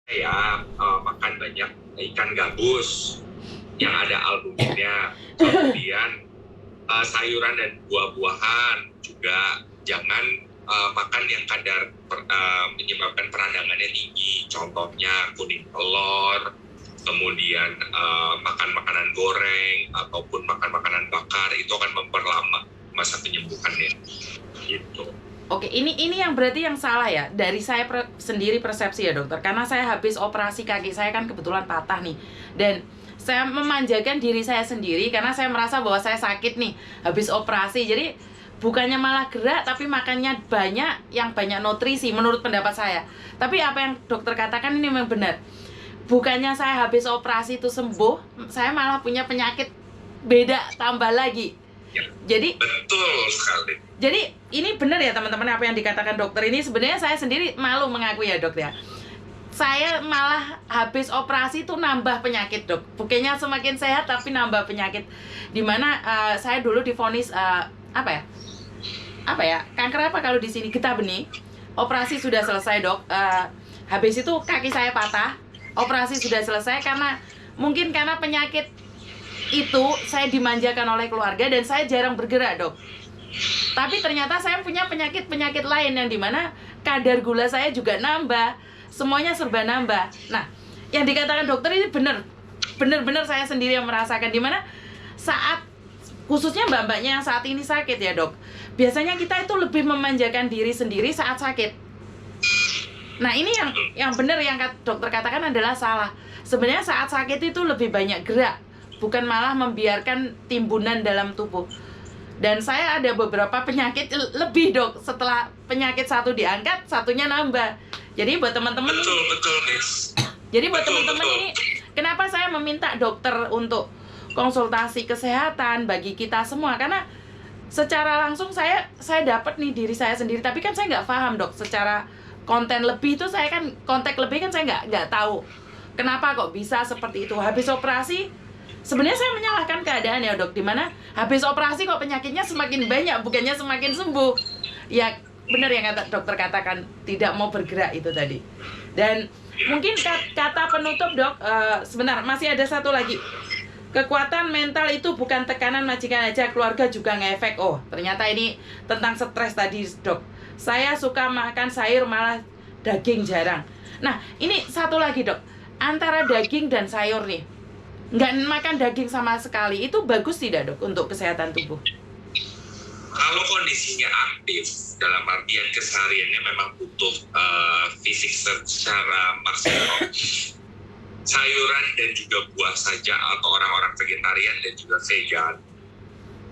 Ya, makan banyak ikan gabus yang ada albuminnya. Kemudian sayuran dan buah-buahan juga jangan makan yang kadar menyebabkan peradangannya tinggi. Contohnya kuning telur, kemudian makan makanan goreng ataupun makan makanan bakar itu akan memperlama masa penyembuhannya. Gitu. Oke, ini yang berarti yang salah ya. Dari saya sendiri persepsi ya dokter. Karena saya habis operasi kaki saya kan kebetulan patah nih. Dan saya memanjakan diri saya sendiri karena saya merasa bahwa saya sakit nih habis operasi. Jadi bukannya malah gerak tapi makannya banyak, yang banyak nutrisi menurut pendapat saya. Tapi apa yang dokter katakan ini memang benar. Bukannya saya habis operasi itu sembuh, saya malah punya penyakit beda tambah lagi. Jadi betul sekali. Jadi ini benar ya teman-teman apa yang dikatakan dokter ini. Sebenarnya saya sendiri malu mengakui ya dok ya. Saya malah habis operasi tuh nambah penyakit dok. Bukannya semakin sehat tapi nambah penyakit. Dimana saya dulu divonis kanker apa kalau di sini, getah benih. Operasi sudah selesai dok. Habis itu kaki saya patah. Operasi sudah selesai karena penyakit itu saya dimanjakan oleh keluarga dan saya jarang bergerak dok. Tapi ternyata saya punya penyakit lain yang dimana kadar gula saya juga nambah, semuanya serba nambah. Nah, yang dikatakan dokter ini benar saya sendiri yang merasakan, dimana saat khususnya mbak-mbaknya yang saat ini sakit ya dok, biasanya kita itu lebih memanjakan diri sendiri saat sakit. Nah ini yang benar yang dokter katakan adalah salah. Sebenarnya saat sakit itu lebih banyak gerak, bukan malah membiarkan timbunan dalam tubuh. Dan saya ada beberapa penyakit lebih dok, setelah penyakit satu diangkat, satunya nambah. Jadi buat teman-teman betul Miss. Jadi buat teman-teman ini, kenapa saya meminta dokter untuk konsultasi kesehatan bagi kita semua? Karena secara langsung saya dapat nih diri saya sendiri, tapi kan saya nggak paham dok. Secara konten lebih itu saya kan kontak lebih kan saya nggak tahu. Kenapa kok bisa seperti itu? Habis operasi sebenarnya saya menyalahkan keadaan ya dok, dimana habis operasi kok penyakitnya semakin banyak, bukannya semakin sembuh. Ya benar yang dokter katakan, tidak mau bergerak itu tadi. Dan mungkin kata penutup dok, sebentar masih ada satu lagi. Kekuatan mental itu bukan tekanan majikan aja, keluarga juga ngefek. Oh ternyata ini tentang stres tadi dok. Saya suka makan sayur malah daging jarang. Nah ini satu lagi dok, antara daging dan sayur nih, nggak makan daging sama sekali, itu bagus tidak dok untuk kesehatan tubuh? Kalau kondisinya aktif, dalam artian kesehariannya memang butuh fisik secara maksimal, sayuran dan juga buah saja, atau orang-orang vegetarian dan juga vegan,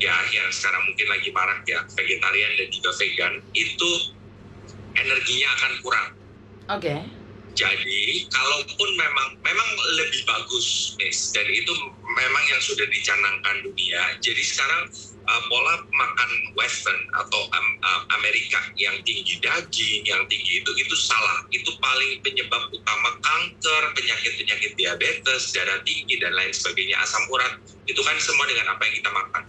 ya yang sekarang mungkin lagi marak ya, vegetarian dan juga vegan, itu energinya akan kurang. Oke. Jadi, kalaupun memang lebih bagus, Miss, dan itu memang yang sudah dicanangkan dunia. Jadi sekarang pola makan Western atau Amerika yang tinggi daging, yang tinggi itu salah. Itu paling penyebab utama kanker, penyakit diabetes, darah tinggi dan lain sebagainya, asam urat. Itu kan semua dengan apa yang kita makan.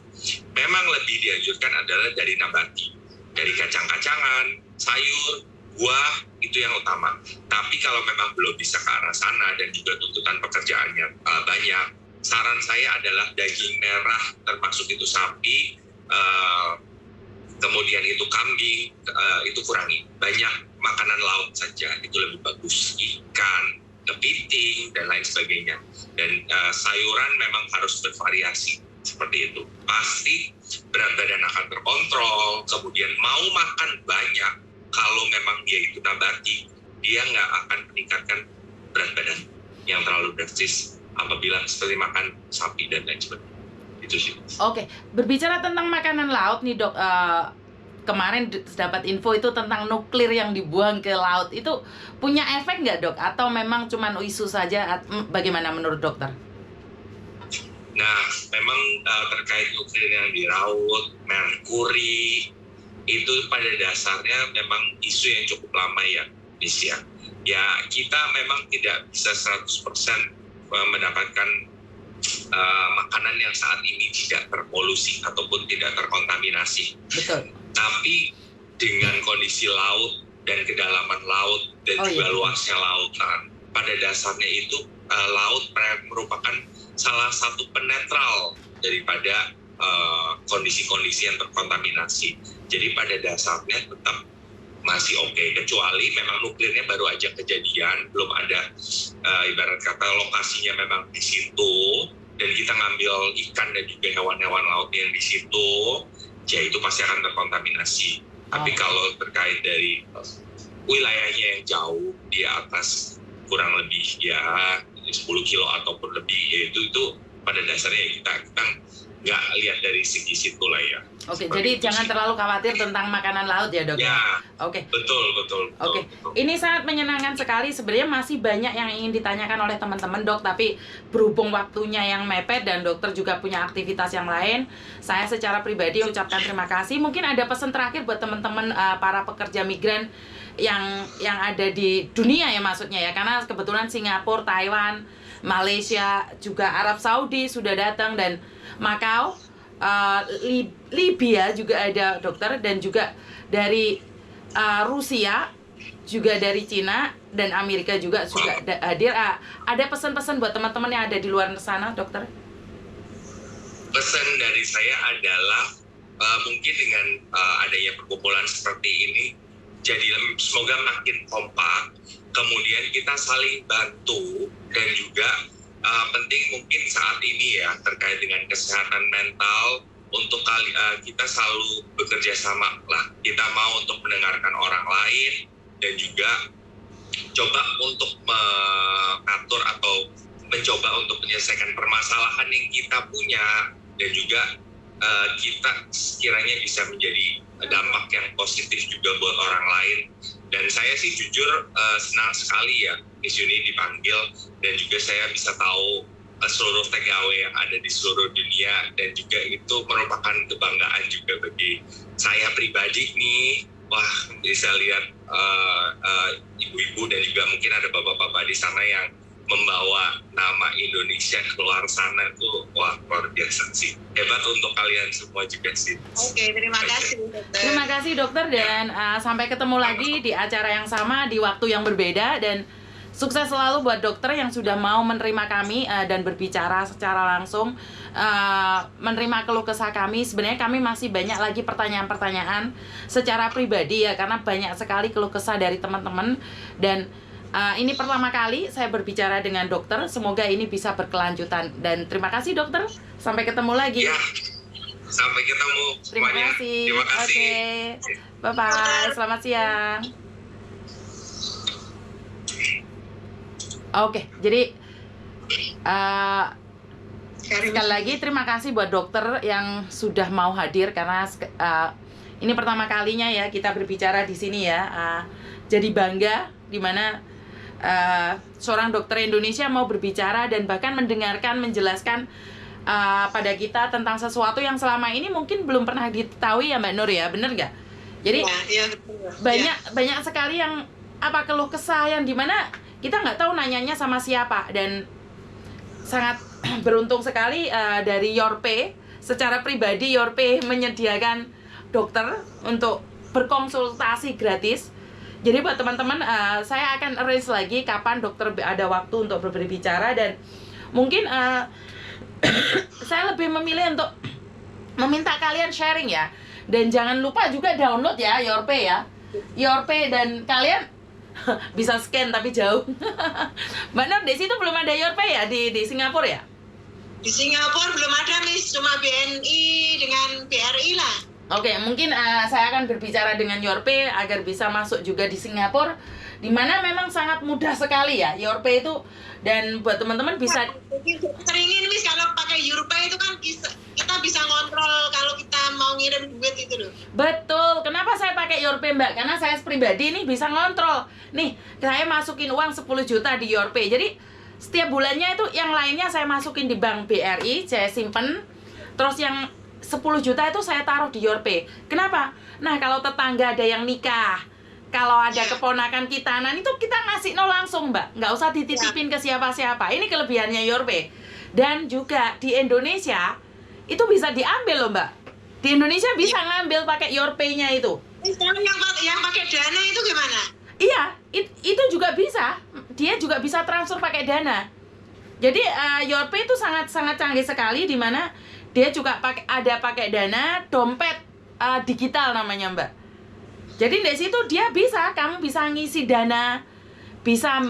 Memang lebih dianjurkan adalah dari nabati, dari kacang-kacangan, sayur, buah, itu yang utama. Tapi kalau memang belum bisa ke arah sana dan juga tuntutan pekerjaannya banyak, saran saya adalah daging merah, termasuk itu sapi, kemudian itu kambing, itu kurangi. Banyak makanan laut saja, itu lebih bagus. Ikan, kepiting, dan lain sebagainya. Dan sayuran memang harus bervariasi, seperti itu. Pasti berat badan akan terkontrol, kemudian mau makan banyak. Kalau memang dia itu nabati, dia nggak akan meningkatkan berat badan yang terlalu drastis apabila seperti makan sapi dan lain sebagainya. Itu sih. Oke, berbicara tentang makanan laut nih dok, kemarin dapat info itu tentang nuklir yang dibuang ke laut, itu punya efek nggak dok? Atau memang cuma isu saja? Bagaimana menurut dokter? Nah, memang terkait nuklir yang di laut, merkuri, itu pada dasarnya memang isu yang cukup lama ya, Miss ya. Ya, kita memang tidak bisa 100% mendapatkan makanan yang saat ini tidak terpolusi ataupun tidak terkontaminasi. Betul. Tapi dengan kondisi laut dan kedalaman laut dan juga luasnya lautan, pada dasarnya itu laut merupakan salah satu penetral daripada kondisi-kondisi yang terkontaminasi. Jadi pada dasarnya tetap masih oke, kecuali memang nuklirnya baru aja kejadian, belum ada ibarat kata lokasinya memang di situ, dan kita ngambil ikan dan juga hewan-hewan laut yang di situ, ya itu pasti akan terkontaminasi. Tapi kalau terkait dari wilayahnya yang jauh di atas kurang lebih ya 10 kilo ataupun lebih, ya itu pada dasarnya kita nggak lihat dari segi situ lah ya. Oke, jadi jangan terlalu khawatir tentang makanan laut ya, Dok. Ya, oke. Betul. Oke, ini sangat menyenangkan sekali. Sebenarnya masih banyak yang ingin ditanyakan oleh teman-teman, Dok, tapi berhubung waktunya yang mepet dan dokter juga punya aktivitas yang lain, saya secara pribadi ucapkan terima kasih. Mungkin ada pesan terakhir buat teman-teman para pekerja migran yang ada di dunia ya maksudnya ya, karena kebetulan Singapura, Taiwan, Malaysia, juga Arab Saudi sudah datang, dan Makau, Libya juga ada dokter, dan juga dari Rusia, juga dari Cina dan Amerika juga sudah hadir. Ada pesan-pesan buat teman-teman yang ada di luar sana, dokter? Pesan dari saya adalah mungkin dengan adanya perkumpulan seperti ini, jadi semoga makin kompak, kemudian kita saling bantu, dan juga penting mungkin saat ini ya terkait dengan kesehatan mental, untuk kita selalu bekerja sama lah. Kita mau untuk mendengarkan orang lain, dan juga coba untuk mengatur atau mencoba untuk menyelesaikan permasalahan yang kita punya, dan juga kita sekiranya bisa menjadi dampak yang positif juga buat orang lain. Dan saya sih jujur senang sekali ya Miss Yuni dipanggil, dan juga saya bisa tahu seluruh TKW yang ada di seluruh dunia, dan juga itu merupakan kebanggaan juga bagi saya pribadi nih. Wah, bisa lihat ibu-ibu dan juga mungkin ada bapak-bapak di sana yang membawa nama Indonesia keluar sana tuh, wah luar biasa sih. Hebat untuk kalian semua juga sih. Oke, terima kasih dokter. Terima kasih dokter, dan sampai ketemu lagi di acara yang sama di waktu yang berbeda, dan sukses selalu buat dokter yang sudah mau menerima kami dan berbicara secara langsung, menerima keluh kesah kami. Sebenarnya kami masih banyak lagi pertanyaan-pertanyaan secara pribadi ya, karena banyak sekali keluh kesah dari teman-teman, dan ini pertama kali saya berbicara dengan dokter. Semoga ini bisa berkelanjutan, dan terima kasih dokter. Sampai ketemu lagi. Ya, sampai ketemu semuanya. Terima kasih. Oke, bye-bye. Selamat siang. Oke, jadi sekali lagi terima kasih buat dokter yang sudah mau hadir, karena ini pertama kalinya ya kita berbicara di sini ya. Jadi bangga dimana seorang dokter Indonesia mau berbicara dan bahkan mendengarkan, menjelaskan pada kita tentang sesuatu yang selama ini mungkin belum pernah diketahui ya Mbak Nur ya, bener nggak? Jadi ya, banyak sekali yang keluh kesah yang dimana kita nggak tahu nanyanya sama siapa, dan sangat beruntung sekali dari Yorpe, secara pribadi Yorpe menyediakan dokter untuk berkonsultasi gratis. Jadi buat teman-teman, saya akan arrange lagi kapan dokter ada waktu untuk berbicara, dan mungkin saya lebih memilih untuk meminta kalian sharing ya, dan jangan lupa juga download ya Yorpe ya, Yorpe, dan kalian bisa scan tapi jauh. Mbak Nur, di situ belum ada Yorpe ya di Singapura ya? Di Singapura belum ada Miss, cuma BNI dengan BRI lah. Oke, mungkin saya akan berbicara dengan Yorpe agar bisa masuk juga di Singapura, dimana memang sangat mudah sekali ya Yorpe itu, dan buat teman-teman bisa seringin Miss, kalau pakai Yorpe itu kan kita bisa ngontrol kalau kita mau ngirim duit itu loh. Betul, kenapa saya pakai Yorpe Mbak? Karena saya pribadi nih bisa ngontrol. Nih, saya masukin uang 10 juta di Yorpe, jadi setiap bulannya itu yang lainnya saya masukin di bank BRI, saya simpen, terus yang 10 juta itu saya taruh di Yorpe. Kenapa? Nah, kalau tetangga ada yang nikah, kalau ada keponakan kita, nah itu kita ngasih langsung Mbak, nggak usah dititipin ke siapa-siapa. Ini kelebihannya Yorpe. Dan juga di Indonesia itu bisa diambil loh Mbak. Di Indonesia bisa ngambil pakai Yorpe-nya itu. Sekarang yang pakai Dana itu gimana? Iya, itu juga bisa. Dia juga bisa transfer pakai Dana. Jadi YourPay itu sangat canggih sekali, di mana dia juga pakai Dana, dompet digital namanya, Mbak. Jadi di situ dia kamu bisa ngisi Dana, bisa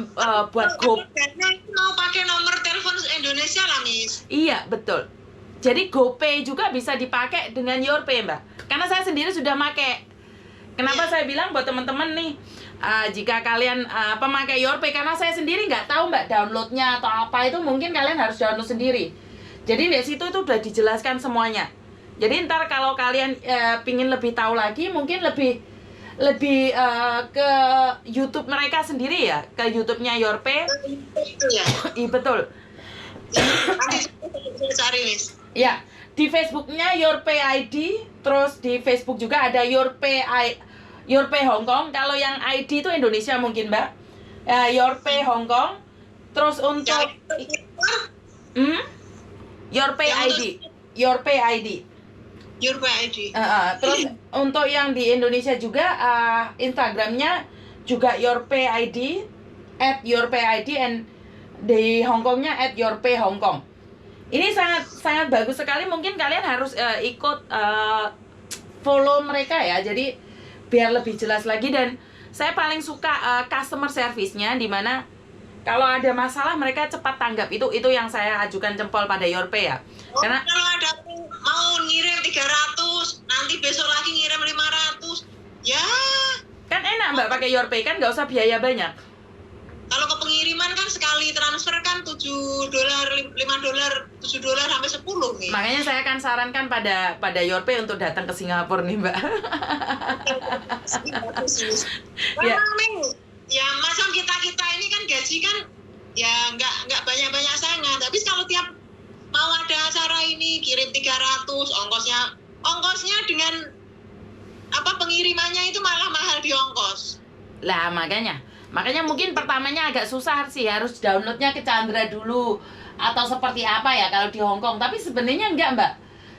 buat Dana mau pakai nomor telepon Indonesia lah, Miss. Iya, betul. Jadi GoPay juga bisa dipakai dengan YourPay, Mbak. Karena saya sendiri sudah pakai. Kenapa saya bilang buat teman-teman nih, jika kalian pemakai YourPay, karena saya sendiri nggak tahu, Mbak, downloadnya atau apa itu mungkin kalian harus download sendiri. Jadi di situ itu udah dijelaskan semuanya. Jadi ntar kalau kalian pingin lebih tahu lagi, mungkin lebih ke YouTube mereka sendiri ya, ke YouTube-nya YourPay. Iya. Iya, betul. Nanti saya cari, Miss. Ya, di Facebook-nya YourPay ID, terus di Facebook juga ada YourPay Hong Kong. Kalau yang ID itu Indonesia mungkin, Mbak. YourPay Hong Kong. Terus untuk YourPay ID. YourPay ID. YourPay ID. Terus untuk yang di Indonesia juga Instagramnya juga YourPay ID, @YourPay ID, and di Hong Kongnya @YourPay Hong Kong. Ini sangat bagus sekali. Mungkin kalian harus ikut follow mereka ya. Jadi biar lebih jelas lagi. Dan saya paling suka customer service-nya, dimana kalau ada masalah mereka cepat tanggap. Itu yang saya ajukan jempol pada YourPay ya. Karena kalau ada mau ngirim 300, nanti besok lagi ngirim 500, ya kan enak, Mbak, pakai YourPay, kan nggak usah biaya banyak. kalau ke pengiriman kan sekali transfer kan $7, $5, $7 sampai 10 nih. Makanya saya akan sarankan pada YourPay untuk datang ke Singapura nih, Mbak. Ya. Ya macam kita ini kan gaji kan ya nggak banyak sangat. Tapi kalau tiap mau ada acara ini kirim 300, ongkosnya dengan pengirimannya itu malah mahal di ongkos. Lah makanya mungkin pertamanya agak susah sih, harus downloadnya ke Chandra dulu atau seperti apa ya kalau di Hong Kong. Tapi sebenarnya enggak, Mbak.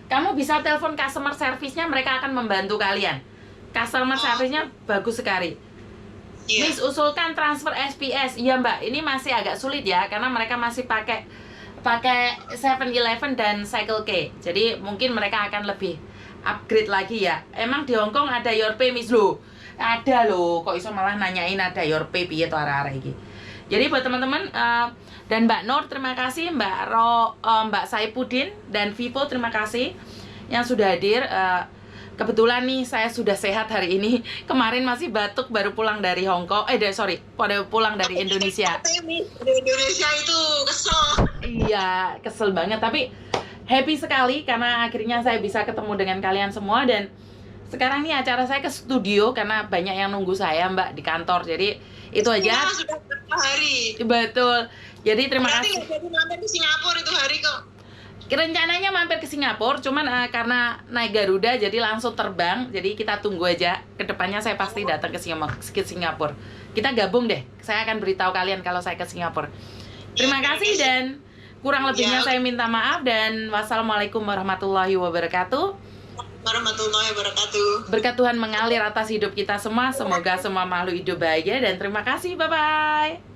Kamu bisa telepon customer service-nya, mereka akan membantu kalian. Customer service-nya bagus sekali. Yeah. Miss, usulkan transfer SPS. Iya, Mbak, ini masih agak sulit ya, karena mereka masih pakai 7-Eleven dan Cycle K. Jadi mungkin mereka akan lebih upgrade lagi ya. Emang di Hong Kong ada YourPay, Miss, loh. Ada loh, kok iso malah nanyain ada YourPay piye to arek-arek iki. Jadi buat teman-teman dan Mbak Nur, terima kasih, Mbak Saipudin dan Vivo, terima kasih yang sudah hadir. Kebetulan nih saya sudah sehat hari ini. Kemarin masih batuk, baru pulang dari Hong Kong. Pada pulang dari Indonesia. Di Indonesia itu kesel. Iya, kesel banget, tapi happy sekali karena akhirnya saya bisa ketemu dengan kalian semua. Dan sekarang nih acara saya ke studio karena banyak yang nunggu saya, Mbak, di kantor. Jadi itu aja. Sudah berapa hari? Betul. Jadi terima kasih. Berarti nggak jadi mampir di Singapura itu hari kok. Rencananya mampir ke Singapura, cuman karena naik Garuda jadi langsung terbang. Jadi kita tunggu aja. Kedepannya saya pasti datang ke Singapura. Kita gabung deh. Saya akan beritahu kalian kalau saya ke Singapura. Terima kasih dan kurang lebihnya saya minta maaf, dan wassalamualaikum warahmatullahi wabarakatuh. Warahmatullahi wabarakatuh. Berkat Tuhan mengalir atas hidup kita semua. Semoga semua makhluk hidup bahagia, dan terima kasih. Bye-bye.